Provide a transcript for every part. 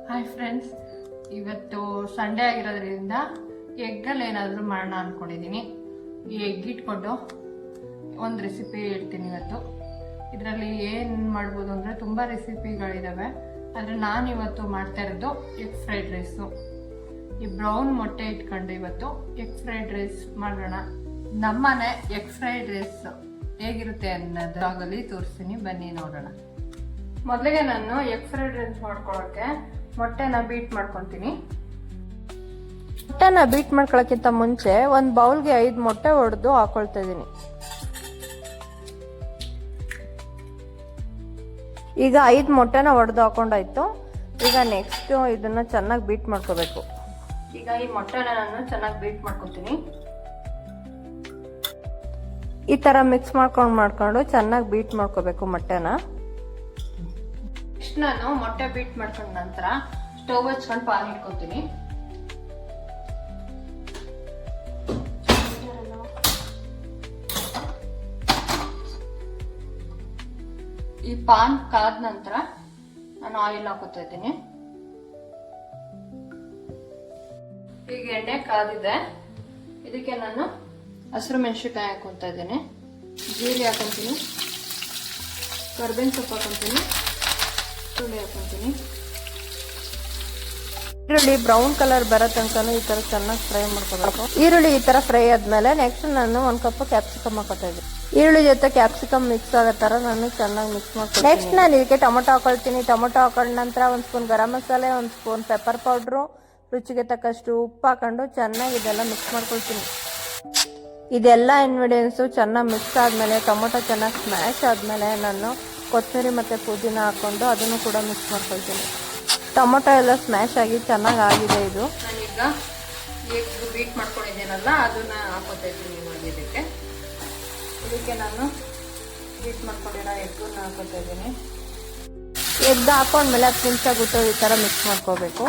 Hi friends, ಇವತ್ತು Sunday ಆಗಿರೋದ್ರಿಂದ ಎಗ್ಗಲ್ಲಿ ಏನಾದರೂ ಮಾಡೋಣ ಅಂದ್ಕೊಂಡಿದ್ದೀನಿ. ಈ ಎಗ್ ಇಟ್ಕೊಂಡು ಒಂದು ರೆಸಿಪಿ ಹೇಳ್ತೀನಿ ಇವತ್ತು. ಇದರಲ್ಲಿ ಏನು ಮಾಡ್ಬೋದು ಅಂದರೆ ತುಂಬ ರೆಸಿಪಿಗಳಿದ್ದಾವೆ. ಆದರೆ ನಾನು ಇವತ್ತು ಮಾಡ್ತಾ ಇರೋದು ಎಗ್ ಫ್ರೈಡ್ ರೈಸು. ಈ ಬ್ರೌನ್ ಮೊಟ್ಟೆ ಇಟ್ಕೊಂಡು ಇವತ್ತು ಎಗ್ ಫ್ರೈಡ್ ರೈಸ್ ಮಾಡೋಣ. ನಮ್ಮನೆ ಎಗ್ ಫ್ರೈಡ್ ರೈಸ್ ಹೇಗಿರುತ್ತೆ ಅನ್ನೋದು ಆಗಲಿ ತೋರಿಸ್ತೀನಿ, ಬನ್ನಿ ನೋಡೋಣ. ಮೊದಲಿಗೆ ನಾನು ಎಗ್ ಫ್ರೈಡ್ ರೈಸ್ ಮಾಡ್ಕೊಳ್ಳೋಕ್ಕೆ ಮೊಟ್ಟೆನ ಬೀಟ್ ಮಾಡ್ಕೊತೀನಿ. ಮೊಟ್ಟೆನ ಬೀಟ್ ಮಾಡ್ಕೊಳ್ಳೋಕ್ಕಿಂತ ಮುಂಚೆ ಒಂದು ಬೌಲ್ಗೆ 5 ಮೊಟ್ಟೆ ಹೊಡೆದು ಹಾಕೊಳ್ತಾ ಇದ್ದೀನಿ. ಈಗ 5 ಮೊಟ್ಟೆನ ಹೊಡೆದು ಹಾಕೊಂಡಾಯ್ತು. ಈಗ ನೆಕ್ಸ್ಟ್ ಇದನ್ನ ಚೆನ್ನಾಗಿ ಬೀಟ್ ಮಾಡ್ಕೋಬೇಕು. ಈಗ ಈ ಮೊಟ್ಟೆನ ನಾನು ಚೆನ್ನಾಗಿ ಬೀಟ್ ಮಾಡ್ಕೊತೀನಿ. ಈ ತರ ಮಿಕ್ಸ್ ಮಾಡ್ಕೊಂಡು ಚೆನ್ನಾಗಿ ಬೀಟ್ ಮಾಡ್ಕೋಬೇಕು ಮೊಟ್ಟೆನ. ನೆಕ್ಸ್ಟ್ ನಾನು ಮೊಟ್ಟೆ ಬೀಟ್ ಮಾಡ್ಕೊಂಡ ನಂತರ ಸ್ಟವ್ ಹಚ್ಕೊಂಡು ಪಾನ್ ಇಟ್ಕೊತೀನಿ. ಈ ಪಾನ್ ಕಾದ ನಂತರ ನಾನು ಆಯಿಲ್ ಹಾಕೋತಾ ಇದ್ದೀನಿ. ಈಗ ಎಣ್ಣೆ ಕಾದಿದೆ. ಇದಕ್ಕೆ ನಾನು ಹಸಿರು ಮೆಣಸಿನಕಾಯಿ ಹಾಕೊಂತ ಇದ್ದೀನಿ, ಜೀರಿಗೆ ಹಾಕೊಂತೀನಿ, ಕರ್ಬೇವಿನ ಸೊಪ್ಪು ಹಾಕೊಂತೀನಿ, ಈರುಳ್ಳಿ ಹಾಕೊಂತೀನಿ. ಈರುಳ್ಳಿ ಬ್ರೌನ್ ಕಲರ್ ಬರೋ ತನಕ ಈ ತರ ಚೆನ್ನಾಗಿ ಫ್ರೈ ಮಾಡ್ಕೋಬೇಕು. ಈರುಳ್ಳಿ ಈ ತರ ಫ್ರೈ ಆದ್ಮೇಲೆ ನೆಕ್ಸ್ಟ್ ನಾನು 1 ಕಪ್ ಕ್ಯಾಪ್ಸಿಕಮ್ ಹಾಕೋತಾ ಇದ್ದೀನಿ. ಈರುಳ್ಳಿ ಜೊತೆ ಕ್ಯಾಪ್ಸಿಕಮ್ ಮಿಕ್ಸ್ ಆಗೋ ತರ ನಾನು ಚೆನ್ನಾಗಿ ಮಿಕ್ಸ್ ಮಾಡ್ತೀನಿ. ನೆಕ್ಸ್ಟ್ ನಾನು ಇದಕ್ಕೆ ಟೊಮೊಟೊ ಹಾಕೊಳ್ತೀನಿ. ಟೊಮೊಟೊ ಹಾಕೊಂಡ ನಂತರ 1 spoon garam masala, 1 spoon pepper powder, ರುಚಿಗೆ ತಕ್ಕಷ್ಟು ಉಪ್ಪು ಹಾಕೊಂಡು ಚೆನ್ನಾಗಿ ಇದೆಲ್ಲ ಮಿಕ್ಸ್ ಮಾಡ್ಕೊಳ್ತೀನಿ. ಇದೆಲ್ಲ ಇಂಗ್ರೀಡಿಯೆಂಟ್ಸು ಚೆನ್ನಾಗಿ ಮಿಕ್ಸ್ ಆದ್ಮೇಲೆ, ಟೊಮೊಟೊ ಚೆನ್ನಾಗಿ ಸ್ಮ್ಯಾಶ್ ಆದ್ಮೇಲೆ ನಾನು ಕೊತ್ತಂಬರಿ ಮತ್ತು ಪುದೀನ ಹಾಕೊಂಡು ಅದನ್ನು ಕೂಡ ಮಿಕ್ಸ್ ಮಾಡ್ಕೊಳ್ತೀನಿ. ಟೊಮೊಟೊ ಎಲ್ಲ ಸ್ಮ್ಯಾಶ್ ಆಗಿ ಚೆನ್ನಾಗಿ ಆಗಿದೆ. ಇದು ನಾನೀಗ ಎಗ್ ಬೀಟ್ ಮಾಡ್ಕೊಂಡಿದ್ದೀನಲ್ಲ ಅದನ್ನ ಹಾಕೋತಾ ಇದ್ದೀನಿ. ಇದಕ್ಕೆ ನಾನು ಬೀಟ್ ಮಾಡ್ಕೊಂಡಿರೋ ಎಗ್ಗನ್ನ ಹಾಕೋತಾ ಇದ್ದೀನಿ. ಎಗ್ ಹಾಕೊಂಡ್ಮೇಲೆ 10 ನಿಮಿಷ ಬಿಟ್ಟು ಈ ಥರ ಮಿಕ್ಸ್ ಮಾಡ್ಕೋಬೇಕು.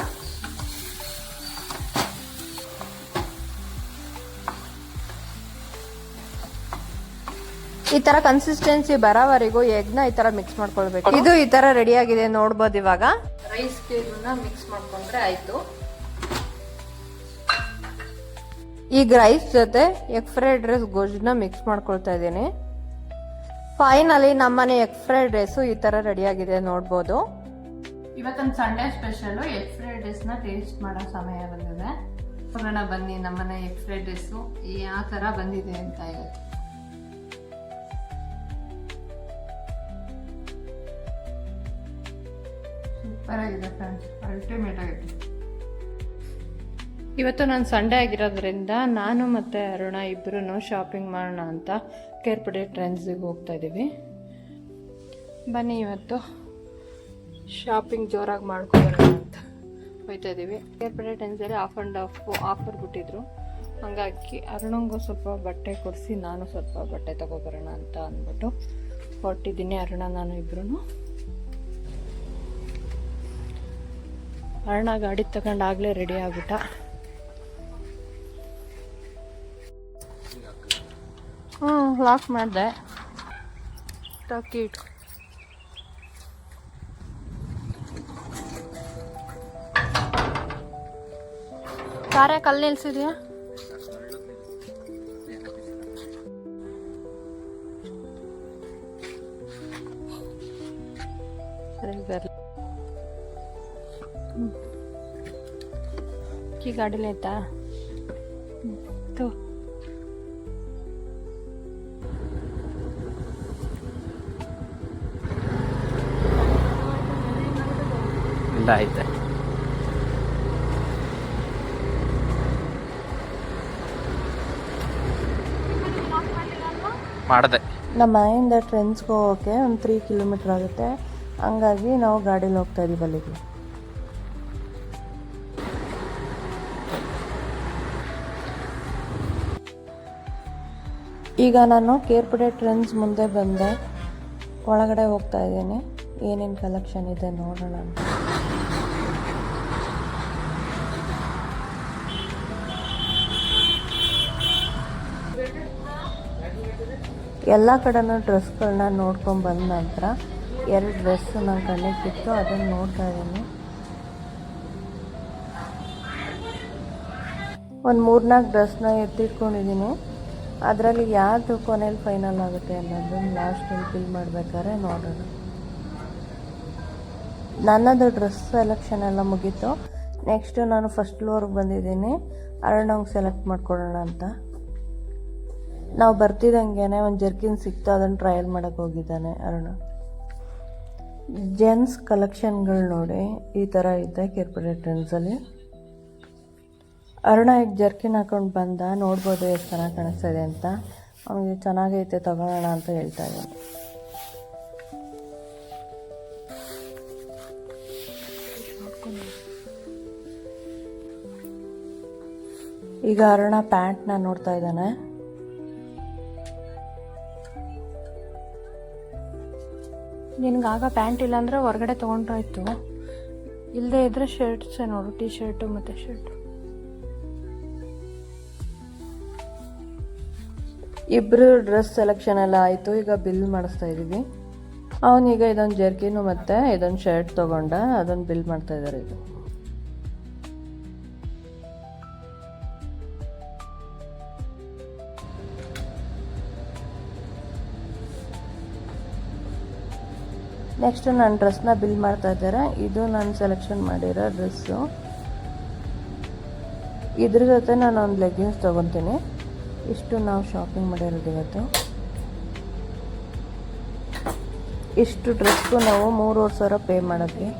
ಈ ತರ ಕನ್ಸಿಸ್ಟೆನ್ಸಿ ಬರೋವರೆಗೂ ಎಗ್ನ ಈ ತರ ಮಿಕ್ಸ್ ಮಾಡ್ಕೊಳ್ಬೇಕು. ಇದು ಈ ತರ ರೆಡಿ ಆಗಿದೆ ನೋಡ್ಬೋದು. ಇವಾಗ ರೈಸ್ಗೆ ಇದನ್ನ ಮಿಕ್ಸ್ ಮಾಡ್ಕೊಂಡ್ರೆ ಆಯ್ತು. ಈಗ ರೈಸ್ ಜೊತೆ ಎಗ್ ಫ್ರೈಡ್ ರೈಸ್ ಗೊಜ್ಜನ್ನ ಮಿಕ್ಸ್ ಮಾಡ್ಕೊಳ್ತಾ ಇದ್ದೀನಿ. ಫೈನಲಿ ನಮ್ಮನೆ ಎಗ್ ಫ್ರೈಡ್ ರೈಸು ಈ ತರ ರೆಡಿ ಆಗಿದೆ ನೋಡ್ಬೋದು. ಇವತ್ತೊಂದು Sunday special egg fried rice ನ ಟೇಸ್ಟ್ ಮಾಡೋ ಸಮಯ ಬಂದಿದೆ. ನೋಡೋಣ ಬನ್ನಿ ನಮ್ಮನೆ ಎಗ್ ಫ್ರೈಡ್ ರೈಸು ಯಾವ ತರ ಬಂದಿದೆ ಅಂತ. ಇವತ್ತು ಸೂಪರ್ ಆಗಿದೆ ಫ್ರೆಂಡ್ಸ್, ಅಲ್ಟಿಮೇಟ್ ಆಗಿದೆ. ಇವತ್ತು ನಾನು ಸಂಡೇ ಆಗಿರೋದ್ರಿಂದ ನಾನು ಮತ್ತು ಅರುಣ ಇಬ್ಬರೂ ಶಾಪಿಂಗ್ ಮಾಡೋಣ ಅಂತ ಕೇರ್ಪಡೆ ಟ್ರೆಂಡ್ಸಿಗೆ ಹೋಗ್ತಾ ಇದ್ದೀವಿ. ಬನ್ನಿ ಇವತ್ತು ಶಾಪಿಂಗ್ ಜೋರಾಗಿ ಮಾಡ್ಕೊಬರೋಣ ಅಂತ ಹೋಗ್ತಾ ಇದ್ದೀವಿ. ಕೇರ್ಪಡೆ ಟ್ರೆಂಡ್ಸಲ್ಲಿ ಆಫರ್ ಬಿಟ್ಟಿದ್ರು. ಹಾಗಾಗಿ ಅರುಣಂಗೂ ಸ್ವಲ್ಪ ಬಟ್ಟೆ ಕೊಡಿಸಿ ನಾನು ಸ್ವಲ್ಪ ಬಟ್ಟೆ ತೊಗೊಬರೋಣ ಅಂತ ಅಂದ್ಬಿಟ್ಟು ಹೊರಟಿದ್ದೀನಿ. ಅರುಣ ನಾನು ಇಬ್ಬರೂ. ಅರುಣ ಗಾಡಿ ತಗೊಂಡಾಗಲೇ ರೆಡಿ ಆಗ್ಬಿಟ್ಟ. ಲಾಕ್ ಮಾಡಿದೆ. ಟಾಕಿಟ್ ಕಾರ ಕಲ್ಲು ನಿಲ್ಸಿದ್ಯಾ? ಸರಿ ಬರ್ಲಿ. ಕೀ ಗಾಡಿಲಿ ಆಯ್ತಾ? ಆಯ್ತು. ಮಾಡಿದೆ. ನಮ್ಮ ಮನೆಯಿಂದ ಟ್ರೆಂಡ್ಸ್ಗೆ ಹೋಗೋಕ್ಕೆ ಒಂದು 3 ಕಿಲೋಮೀಟರ್ ಆಗುತ್ತೆ. ಹಂಗಾಗಿ ನಾವು ಗಾಡೀಲಿ ಹೋಗ್ತಾ ಇದ್ದೀವಿ ಅಲ್ಲಿಗೆ. ಈಗ ನಾನು ಕೇರ್ಪಡೆ ಟ್ರೆಂಡ್ಸ್ ಮುಂದೆ ಬಂದೆ. ಒಳಗಡೆ ಹೋಗ್ತಾ ಇದ್ದೀನಿ. ಏನೇನು ಕಲೆಕ್ಷನ್ ಇದೆ ನೋಡೋಣ ಅಂತ. ಎಲ್ಲ ಕಡೆನೂ ಡ್ರೆಸ್ಗಳನ್ನ ನೋಡ್ಕೊಂಡು ಬಂದ ನಂತರ 2 ಡ್ರೆಸ್ ನನ್ನ ಕಣ್ಣಿಗೆ ಸಿಕ್ತು, ಅದನ್ನು ನೋಡ್ತಾ ಇದ್ದೀನಿ. ಒಂದು 3-4 ಡ್ರೆಸ್ನ ಎತ್ತಿಟ್ಕೊಂಡಿದ್ದೀನಿ. ಅದರಲ್ಲಿ ಯಾವುದು ಕೊನೆಯಲ್ಲಿ ಫೈನಲ್ ಆಗುತ್ತೆ ಅನ್ನೋದನ್ನು ಲಾಸ್ಟಲ್ಲಿ ಬಿಲ್ ಮಾಡಬೇಕಾದ್ರೆ ನೋಡೋಣ. ನನ್ನದು ಡ್ರೆಸ್ ಸೆಲೆಕ್ಷನ್ ಎಲ್ಲ ಮುಗೀತು. ನೆಕ್ಸ್ಟು ನಾನು ಫಸ್ಟ್ ಫ್ಲೋರ್ಗೆ ಬಂದಿದ್ದೀನಿ. ಅರುಣಂಗೆ ಸೆಲೆಕ್ಟ್ ಮಾಡ್ಕೊಳ್ಳೋಣ ಅಂತ. ನಾವು ಬರ್ತಿದ್ದಂಗೆ ಒಂದು ಜರ್ಕಿನ್ ಸಿಕ್ತು, ಅದನ್ನು ಟ್ರಯಲ್ ಮಾಡೋಕ್ಕೆ ಹೋಗಿದ್ದಾನೆ ಅರುಣ. ಜೆಂಟ್ಸ್ ಕಲೆಕ್ಷನ್ಗಳು ನೋಡಿ ಈ ಥರ ಇದೆ ಕಿರ್ಪುರ ಟ್ರೆಂಡ್ಸಲ್ಲಿ. ಅರುಣ ಈಗ ಜರ್ಕಿನ್ ಹಾಕೊಂಡು ಬಂದ, ನೋಡ್ಬೋದು ಎಷ್ಟು ಚೆನ್ನಾಗಿ ಕಾಣಿಸ್ತಾ ಇದೆ ಅಂತ. ಅವನಿಗೆ ಚೆನ್ನಾಗೈತೆ ತಗೊಳ್ಳೋಣ ಅಂತ ಹೇಳ್ತಾ ಇದ್ದಾನೆ. ಈಗ ಅರುಣ ಪ್ಯಾಂಟ್ನ ನೋಡ್ತಾ ಇದ್ದಾನೆ. ನಿನಗಾಗ ಪ್ಯಾಂಟ್ ಇಲ್ಲಾಂದರೆ ಹೊರಗಡೆ ತೊಗೊಂಡ್ರಾಯ್ತು. ಇಲ್ಲದೆ ಇದ್ರೆ ಶರ್ಟ್ಸೇ ನೋಡು, ಟೀ ಶರ್ಟು ಮತ್ತು ಶರ್ಟು. ಇಬ್ಬರು ಡ್ರೆಸ್ ಸೆಲೆಕ್ಷನ್ ಎಲ್ಲ ಆಯಿತು. ಈಗ ಬಿಲ್ ಮಾಡಿಸ್ತಾ ಇದ್ದೀವಿ. ಅವನೀಗ ಇದೊಂದು ಜರ್ಕಿನು ಮತ್ತು ಇದೊಂದು ಶರ್ಟ್ ತೊಗೊಂಡ, ಅದೊಂದು ಬಿಲ್ ಮಾಡ್ತಾ ಇದ್ದಾರೆ. ಇದು ನೆಕ್ಸ್ಟು ನನ್ನ ಡ್ರೆಸ್ನ ಬಿಲ್ ಮಾಡ್ತಾ ಇದ್ದಾರೆ. ಇದು ನಾನು ಸೆಲೆಕ್ಷನ್ ಮಾಡಿರೋ ಡ್ರೆಸ್ಸು. ಇದ್ರ ಜೊತೆ ನಾನು ಒಂದು ಲೆಗ್ಗಿನ್ಸ್ ತೊಗೊತೀನಿ. ಇಷ್ಟು ನಾವು ಶಾಪಿಂಗ್ ಮಾಡಿರೋದು ಇವತ್ತು. ಇಷ್ಟು ಡ್ರೆಸ್ಗೂ ನಾವು 3,500 ಪೇ ಮಾಡಿದ್ವಿ.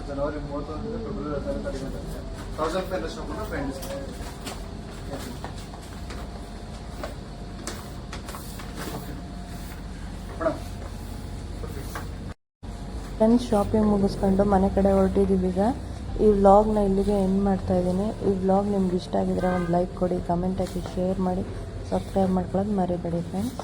ಜನವರಿ 31 ಫೆಬ್ರವರಿ 10 ಫ್ರೆಂಡ್ಸ್ ಫ್ರೆಂಡ್ಸ್ ಶಾಪಿಂಗ್ ಮುಗಿಸ್ಕೊಂಡು ಮನೆ ಕಡೆ ಹೊರಟಿದ್ದೀವಿ. ಈಗ ಈ ವ್ಲಾಗ್ನ ಇಲ್ಲಿಗೆ ಎಂಡ್ ಮಾಡ್ತಾ ಇದ್ದೀನಿ. ಈ ವ್ಲಾಗ್ ನಿಮ್ಗೆ ಇಷ್ಟ ಆಗಿದ್ರೆ ಒಂದು ಲೈಕ್ ಕೊಡಿ, ಕಮೆಂಟ್ ಹಾಕಿ, ಶೇರ್ ಮಾಡಿ, ಸಬ್ಸ್ಕ್ರೈಬ್ ಮಾಡ್ಕೊಳ್ಳೋದು ಮರಿಬೇಡಿ ಫ್ರೆಂಡ್ಸ್.